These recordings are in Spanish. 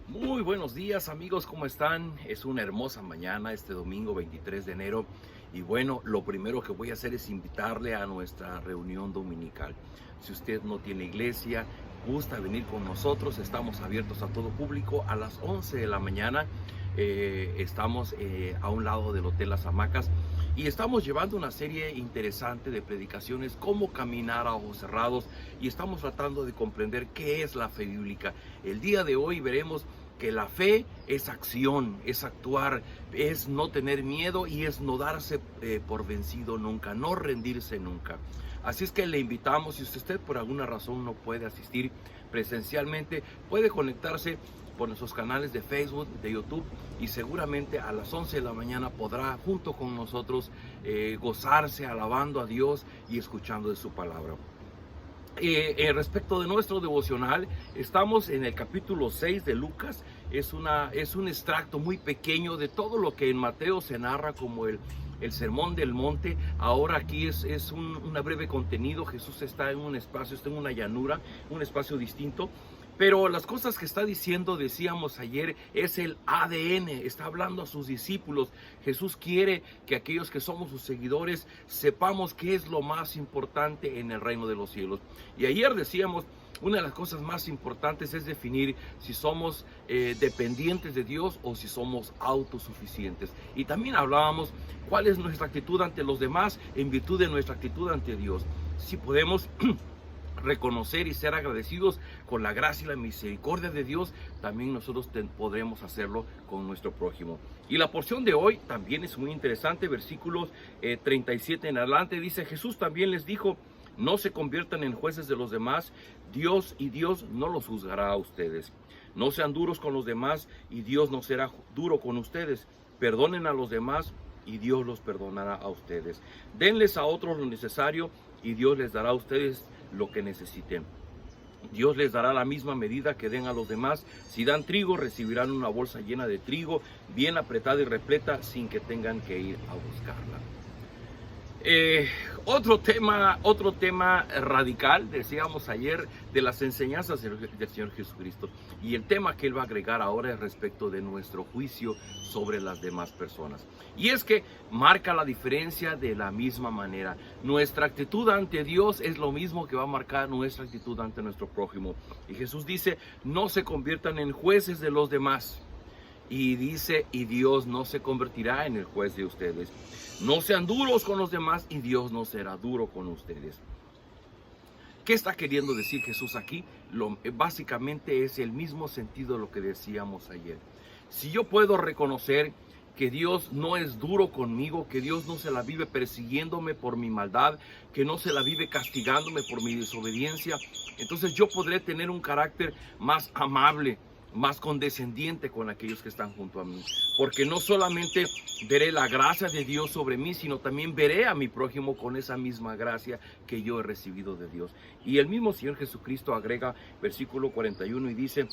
Muy buenos días amigos, ¿cómo están? Es una hermosa mañana este domingo 23 de enero y bueno, lo primero que voy a hacer es invitarle a nuestra reunión dominical. Si usted no tiene iglesia, gusta venir con nosotros, estamos abiertos a todo público a las 11 de la mañana. Estamos a un lado del Hotel Las Hamacas y estamos llevando una serie interesante de predicaciones, cómo caminar a ojos cerrados, y estamos tratando de comprender qué es la fe bíblica. El día de hoy veremos que la fe es acción, es actuar, es no tener miedo y es no darse por vencido nunca, no rendirse nunca. Así es que le invitamos, si usted por alguna razón no puede asistir presencialmente, puede conectarse por nuestros canales de Facebook, de YouTube, y seguramente a las 11 de la mañana podrá junto con nosotros gozarse alabando a Dios y escuchando de su palabra. Respecto de nuestro devocional, estamos en el capítulo 6 de Lucas. Es un extracto muy pequeño de todo lo que en Mateo se narra como el sermón del monte. Ahora aquí es un breve contenido. Jesús está en un espacio, está en una llanura, un espacio distinto. Pero las cosas que está diciendo, decíamos ayer, es el ADN, está hablando a sus discípulos. Jesús quiere que aquellos que somos sus seguidores sepamos qué es lo más importante en el reino de los cielos. Y ayer decíamos, una de las cosas más importantes es definir si somos dependientes de Dios o si somos autosuficientes. Y también hablábamos cuál es nuestra actitud ante los demás en virtud de nuestra actitud ante Dios. Si podemos reconocer y ser agradecidos con la gracia y la misericordia de Dios, también nosotros podremos hacerlo con nuestro prójimo. Y la porción de hoy también es muy interesante, versículos 37 en adelante, dice: Jesús también les dijo: no se conviertan en jueces de los demás, Dios no los juzgará a ustedes. No sean duros con los demás y Dios no será duro con ustedes. Perdonen a los demás y Dios los perdonará a ustedes. Denles a otros lo necesario y Dios les dará a ustedes lo que necesiten. Dios les dará la misma medida que den a los demás. Si dan trigo, recibirán una bolsa llena de trigo, bien apretada y repleta, sin que tengan que ir a buscarla. Otro tema radical, decíamos ayer, de las enseñanzas del Señor Jesucristo. Y el tema que Él va a agregar ahora es respecto de nuestro juicio sobre las demás personas. Y es que marca la diferencia de la misma manera. Nuestra actitud ante Dios es lo mismo que va a marcar nuestra actitud ante nuestro prójimo. Y Jesús dice: no se conviertan en jueces de los demás. Y dice: y Dios no se convertirá en el juez de ustedes. No sean duros con los demás y Dios no será duro con ustedes. ¿Qué está queriendo decir Jesús aquí? Básicamente es el mismo sentido de lo que decíamos ayer. Si yo puedo reconocer que Dios no es duro conmigo, que Dios no se la vive persiguiéndome por mi maldad, que no se la vive castigándome por mi desobediencia, entonces yo podré tener un carácter más amable, más condescendiente con aquellos que están junto a mí, porque no solamente veré la gracia de Dios sobre mí, sino también veré a mi prójimo con esa misma gracia que yo he recibido de Dios. Y el mismo Señor Jesucristo agrega versículo 41 y dice: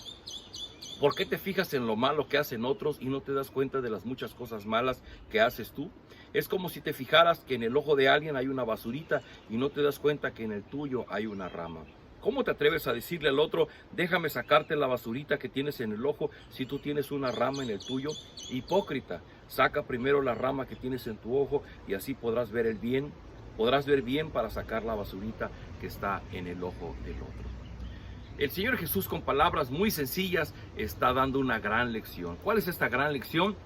¿por qué te fijas en lo malo que hacen otros y no te das cuenta de las muchas cosas malas que haces tú? Es como si te fijaras que en el ojo de alguien hay una basurita y no te das cuenta que en el tuyo hay una rama. ¿Cómo te atreves a decirle al otro: déjame sacarte la basurita que tienes en el ojo, si tú tienes una rama en el tuyo? Hipócrita, saca primero la rama que tienes en tu ojo y así podrás ver bien para sacar la basurita que está en el ojo del otro. El Señor Jesús, con palabras muy sencillas, está dando una gran lección. ¿Cuál es esta gran lección?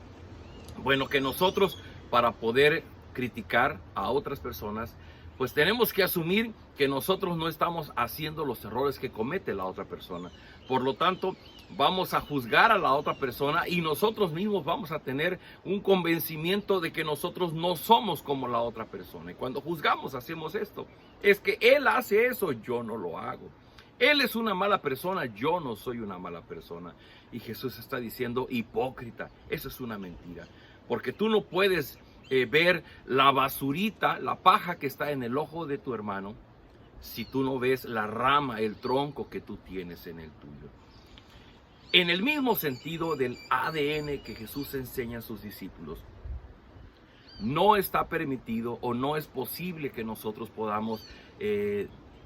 Bueno, que nosotros, para poder criticar a otras personas, pues tenemos que asumir que nosotros no estamos haciendo los errores que comete la otra persona. Por lo tanto, vamos a juzgar a la otra persona y nosotros mismos vamos a tener un convencimiento de que nosotros no somos como la otra persona. Y cuando juzgamos, hacemos esto: es que él hace eso, yo no lo hago. Él es una mala persona, yo no soy una mala persona. Y Jesús está diciendo: hipócrita, eso es una mentira. Porque tú no puedes ver la basurita, la paja que está en el ojo de tu hermano, si tú no ves la rama, el tronco que tú tienes en el tuyo. En el mismo sentido del ADN que Jesús enseña a sus discípulos, no está permitido o no es posible que nosotros podamos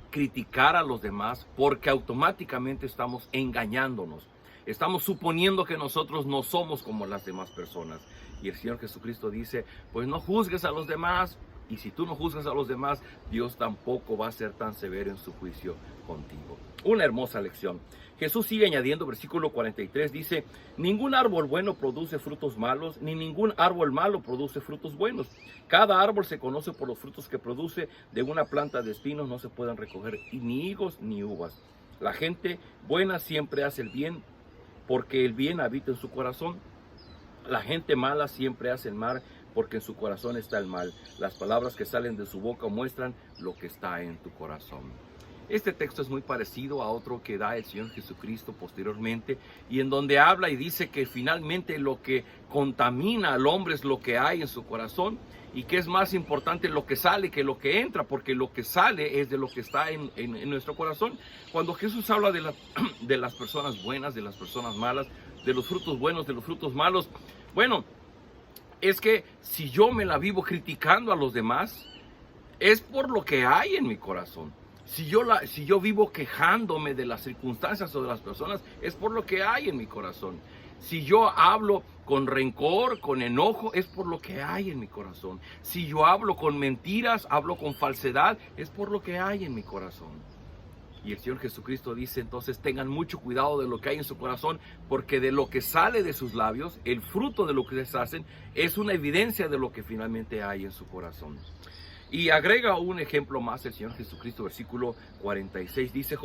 criticar a los demás, porque automáticamente estamos engañándonos. Estamos suponiendo que nosotros no somos como las demás personas. Y el Señor Jesucristo dice, pues no juzgues a los demás. Y si tú no juzgas a los demás, Dios tampoco va a ser tan severo en su juicio contigo. Una hermosa lección. Jesús sigue añadiendo, versículo 43, dice, ningún árbol bueno produce frutos malos, ni ningún árbol malo produce frutos buenos. Cada árbol se conoce por los frutos que produce. De una planta de espinos no se pueden recoger ni higos ni uvas. La gente buena siempre hace el bien, porque el bien habita en su corazón. La gente mala siempre hace el mal, porque en su corazón está el mal. Las palabras que salen de su boca muestran lo que está en tu corazón. Este texto es muy parecido a otro que da el Señor Jesucristo posteriormente, y en donde habla y dice que finalmente lo que contamina al hombre es lo que hay en su corazón, y que es más importante lo que sale que lo que entra, porque lo que sale es de lo que está en nuestro corazón. Cuando Jesús habla de las personas buenas, de las personas malas, de los frutos buenos, de los frutos malos, bueno, es que si yo me la vivo criticando a los demás, es por lo que hay en mi corazón. Si yo vivo quejándome de las circunstancias o de las personas, es por lo que hay en mi corazón. Si yo hablo con rencor, con enojo, es por lo que hay en mi corazón. Si yo hablo con mentiras, hablo con falsedad, es por lo que hay en mi corazón. Y el Señor Jesucristo dice, entonces tengan mucho cuidado de lo que hay en su corazón, porque de lo que sale de sus labios, el fruto de lo que les hacen, es una evidencia de lo que finalmente hay en su corazón. Y agrega un ejemplo más el Señor Jesucristo, versículo 46, dice,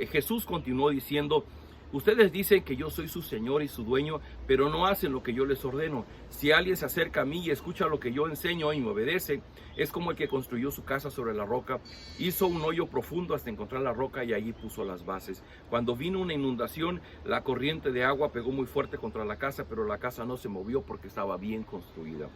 Jesús continuó diciendo, ustedes dicen que yo soy su Señor y su dueño, pero no hacen lo que yo les ordeno. Si alguien se acerca a mí y escucha lo que yo enseño y me obedece, es como el que construyó su casa sobre la roca, hizo un hoyo profundo hasta encontrar la roca y allí puso las bases. Cuando vino una inundación, la corriente de agua pegó muy fuerte contra la casa, pero la casa no se movió porque estaba bien construida.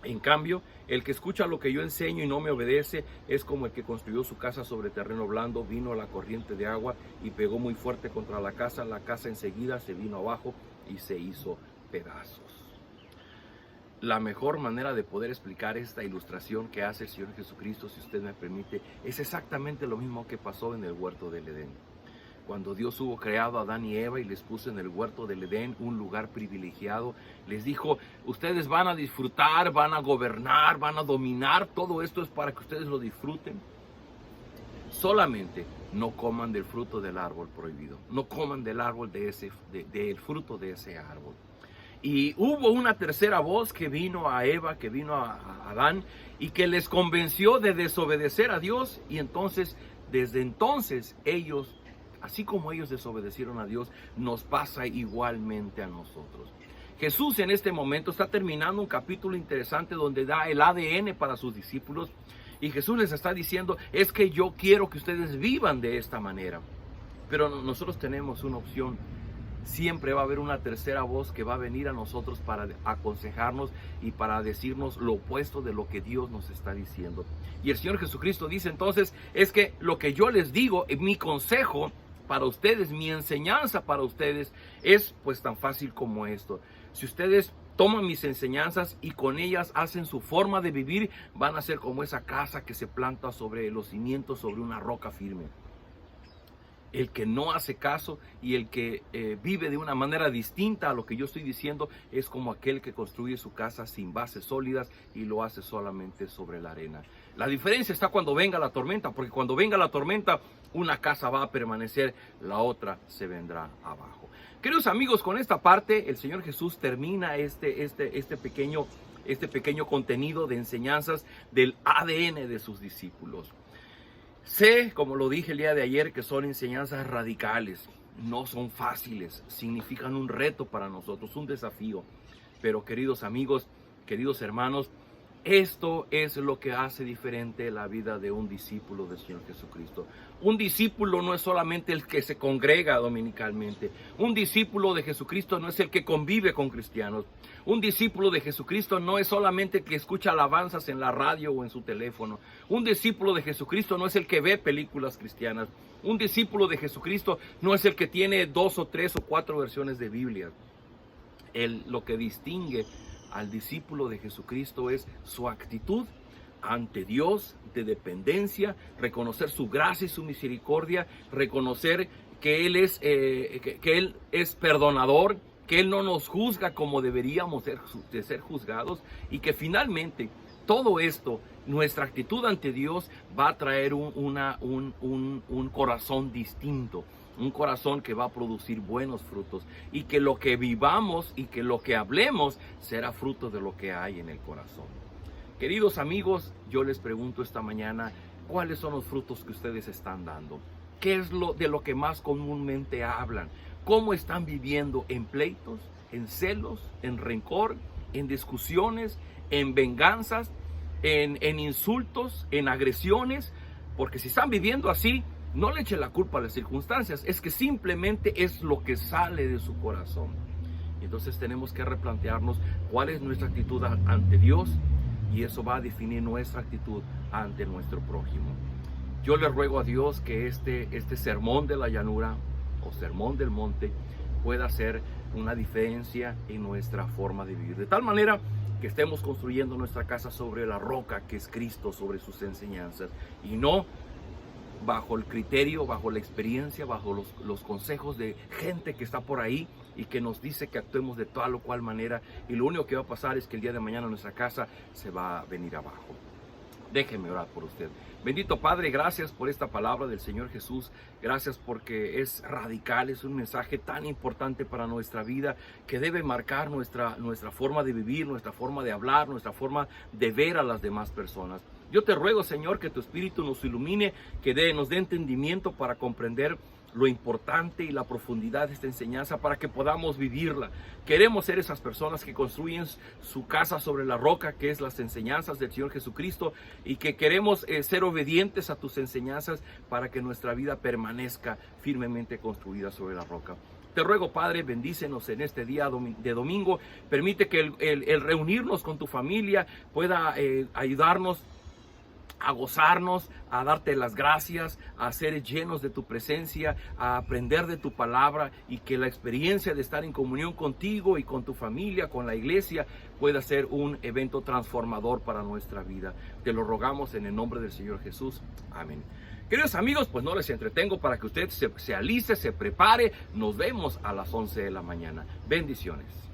En cambio, el que escucha lo que yo enseño y no me obedece es como el que construyó su casa sobre terreno blando. Vino la corriente de agua y pegó muy fuerte contra la casa enseguida se vino abajo y se hizo pedazos. La mejor manera de poder explicar esta ilustración que hace el Señor Jesucristo, si usted me permite, es exactamente lo mismo que pasó en el huerto del Edén. Cuando Dios hubo creado a Adán y Eva y les puso en el huerto del Edén un lugar privilegiado, les dijo, ustedes van a disfrutar, van a gobernar, van a dominar, todo esto es para que ustedes lo disfruten. Solamente no coman del fruto del árbol prohibido, no coman del árbol del fruto de ese árbol. Y hubo una tercera voz que vino a Eva, que vino a Adán, y que les convenció de desobedecer a Dios, y entonces, desde entonces, ellos, así como ellos desobedecieron a Dios, nos pasa igualmente a nosotros. Jesús en este momento está terminando un capítulo interesante donde da el ADN para sus discípulos, y Jesús les está diciendo, es que yo quiero que ustedes vivan de esta manera. Pero nosotros tenemos una opción. Siempre va a haber una tercera voz que va a venir a nosotros para aconsejarnos y para decirnos lo opuesto de lo que Dios nos está diciendo. Y el Señor Jesucristo dice entonces, es que lo que yo les digo, mi consejo para ustedes, mi enseñanza para ustedes, es pues tan fácil como esto. Si ustedes toman mis enseñanzas y con ellas hacen su forma de vivir, van a ser como esa casa que se planta sobre los cimientos, sobre una roca firme. El que no hace caso y el que vive de una manera distinta a lo que yo estoy diciendo es como aquel que construye su casa sin bases sólidas y lo hace solamente sobre la arena. La diferencia está cuando venga la tormenta, porque cuando venga la tormenta una casa va a permanecer, la otra se vendrá abajo. Queridos amigos, con esta parte el Señor Jesús termina este pequeño contenido de enseñanzas del ADN de sus discípulos. Sé, como lo dije el día de ayer, que son enseñanzas radicales, no son fáciles, significan un reto para nosotros, un desafío. Pero queridos amigos, queridos hermanos, esto es lo que hace diferente la vida de un discípulo del Señor Jesucristo. Un discípulo no es solamente el que se congrega dominicalmente. Un discípulo de Jesucristo no es el que convive con cristianos. Un discípulo de Jesucristo no es solamente el que escucha alabanzas en la radio o en su teléfono. Un discípulo de Jesucristo no es el que ve películas cristianas. Un discípulo de Jesucristo no es el que tiene 2 o 3 o 4 versiones de Biblia. Lo que distingue al discípulo de Jesucristo es su actitud ante Dios de dependencia, reconocer su gracia y su misericordia, reconocer que Él es perdonador, que Él no nos juzga como deberíamos ser juzgados, y que finalmente todo esto, nuestra actitud ante Dios va a traer un corazón distinto, un corazón que va a producir buenos frutos, y que lo que vivamos y que lo que hablemos será fruto de lo que hay en el corazón. Queridos amigos, yo les pregunto esta mañana, ¿cuáles son los frutos que ustedes están dando? ¿Qué es de lo que más comúnmente hablan? ¿Cómo están viviendo? ¿En pleitos, en celos, en rencor, en discusiones, en venganzas, en insultos, en agresiones? Porque si están viviendo así, no le echen la culpa a las circunstancias, es que simplemente es lo que sale de su corazón. Entonces tenemos que replantearnos cuál es nuestra actitud ante Dios, y eso va a definir nuestra actitud ante nuestro prójimo. Yo le ruego a Dios que este sermón de la llanura o sermón del monte pueda hacer una diferencia en nuestra forma de vivir, de tal manera que estemos construyendo nuestra casa sobre la roca que es Cristo, sobre sus enseñanzas, y no bajo el criterio, bajo la experiencia, bajo los consejos de gente que está por ahí y que nos dice que actuemos de tal o cual manera, y lo único que va a pasar es que el día de mañana nuestra casa se va a venir abajo. Déjeme orar por usted. Bendito Padre, gracias por esta palabra del Señor Jesús. Gracias porque es radical, es un mensaje tan importante para nuestra vida, que debe marcar nuestra forma de vivir, nuestra forma de hablar, nuestra forma de ver a las demás personas. Yo te ruego, Señor, que tu Espíritu nos ilumine, que nos dé entendimiento para comprender lo importante y la profundidad de esta enseñanza, para que podamos vivirla. Queremos ser esas personas que construyen su casa sobre la roca, que es las enseñanzas del Señor Jesucristo, y que queremos ser obedientes a tus enseñanzas para que nuestra vida permanezca firmemente construida sobre la roca. Te ruego, Padre, bendícenos en este día de domingo. Permite que el reunirnos con tu familia pueda ayudarnos a gozarnos, a darte las gracias, a ser llenos de tu presencia, a aprender de tu palabra, y que la experiencia de estar en comunión contigo y con tu familia, con la iglesia, pueda ser un evento transformador para nuestra vida. Te lo rogamos en el nombre del Señor Jesús. Amén. Queridos amigos, pues no les entretengo para que usted se aliste, se prepare. Nos vemos a las 11 de la mañana. Bendiciones.